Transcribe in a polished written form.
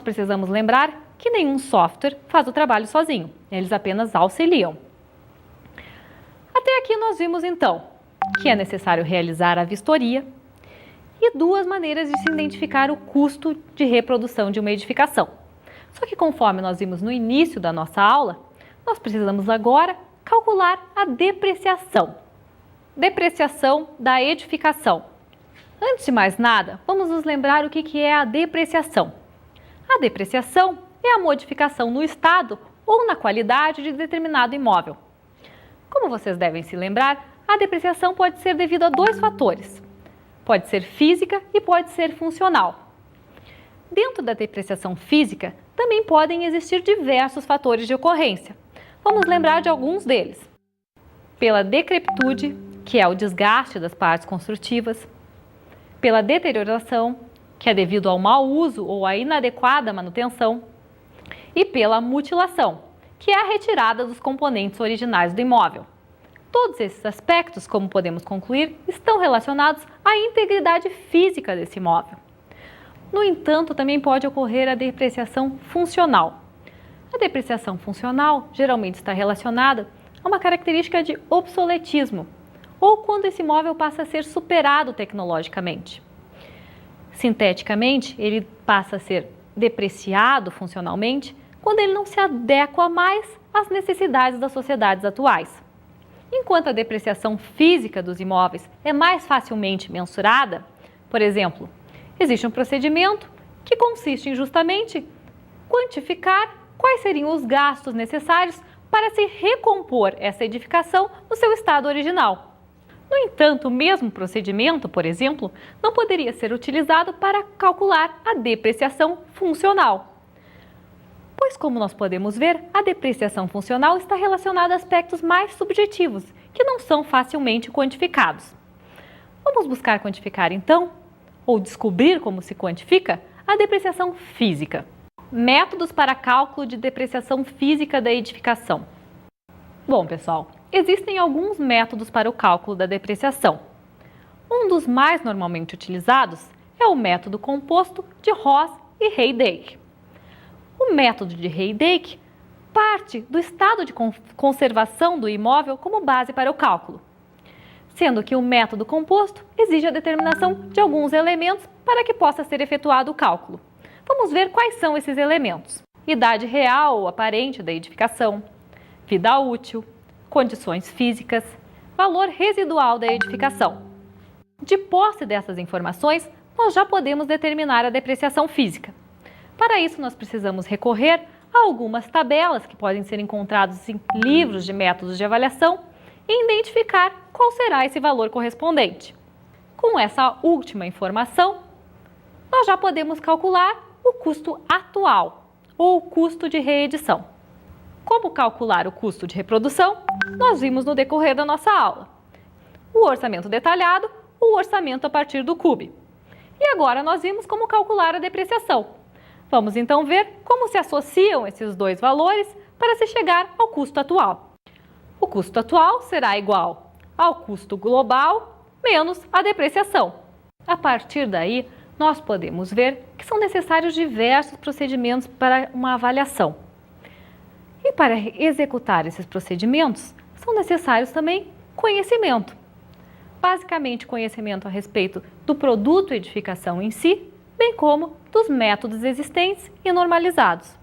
nós precisamos lembrar que nenhum software faz o trabalho sozinho, eles apenas auxiliam. Até aqui nós vimos então que é necessário realizar a vistoria e duas maneiras de se identificar o custo de reprodução de uma edificação. Só que conforme nós vimos no início da nossa aula, nós precisamos agora calcular a depreciação. Depreciação da edificação. Antes de mais nada, vamos nos lembrar o que é a depreciação. A depreciação é a modificação no estado ou na qualidade de determinado imóvel. Como vocês devem se lembrar, a depreciação pode ser devido a dois fatores. Pode ser física e pode ser funcional. Dentro da depreciação física, também podem existir diversos fatores de ocorrência. Vamos lembrar de alguns deles. Pela decrepitude, que é o desgaste das partes construtivas. Pela deterioração, que é devido ao mau uso ou à inadequada manutenção. E pela mutilação, que é a retirada dos componentes originais do imóvel. Todos esses aspectos, como podemos concluir, estão relacionados à integridade física desse imóvel. No entanto, também pode ocorrer a depreciação funcional. A depreciação funcional geralmente está relacionada a uma característica de obsoletismo, ou quando esse imóvel passa a ser superado tecnologicamente. Sinteticamente, ele passa a ser depreciado funcionalmente quando ele não se adequa mais às necessidades das sociedades atuais. Enquanto a depreciação física dos imóveis é mais facilmente mensurada, por exemplo, existe um procedimento que consiste em justamente quantificar quais seriam os gastos necessários para se recompor essa edificação no seu estado original. No entanto, o mesmo procedimento, por exemplo, não poderia ser utilizado para calcular a depreciação funcional. Pois, como nós podemos ver, a depreciação funcional está relacionada a aspectos mais subjetivos, que não são facilmente quantificados. Vamos buscar quantificar, então, ou descobrir como se quantifica, a depreciação física. Métodos para cálculo de depreciação física da edificação. Bom, pessoal, existem alguns métodos para o cálculo da depreciação. Um dos mais normalmente utilizados é o método composto de Ross e Heidenreich. O método de Heidenreich parte do estado de conservação do imóvel como base para o cálculo, sendo que o método composto exige a determinação de alguns elementos para que possa ser efetuado o cálculo. Vamos ver quais são esses elementos. Idade real ou aparente da edificação, vida útil, condições físicas, valor residual da edificação. De posse dessas informações, nós já podemos determinar a depreciação física. Para isso, nós precisamos recorrer a algumas tabelas que podem ser encontradas em livros de métodos de avaliação e identificar qual será esse valor correspondente. Com essa última informação, nós já podemos calcular o custo atual ou o custo de reedição. Como calcular o custo de reprodução, nós vimos no decorrer da nossa aula. O orçamento detalhado, o orçamento a partir do CUB. E agora nós vimos como calcular a depreciação. Vamos então ver como se associam esses dois valores para se chegar ao custo atual. O custo atual será igual ao custo global menos a depreciação. A partir daí, nós podemos ver que são necessários diversos procedimentos para uma avaliação. E para executar esses procedimentos, são necessários também conhecimento. Basicamente, conhecimento a respeito do produto edificação em si, bem como dos métodos existentes e normalizados.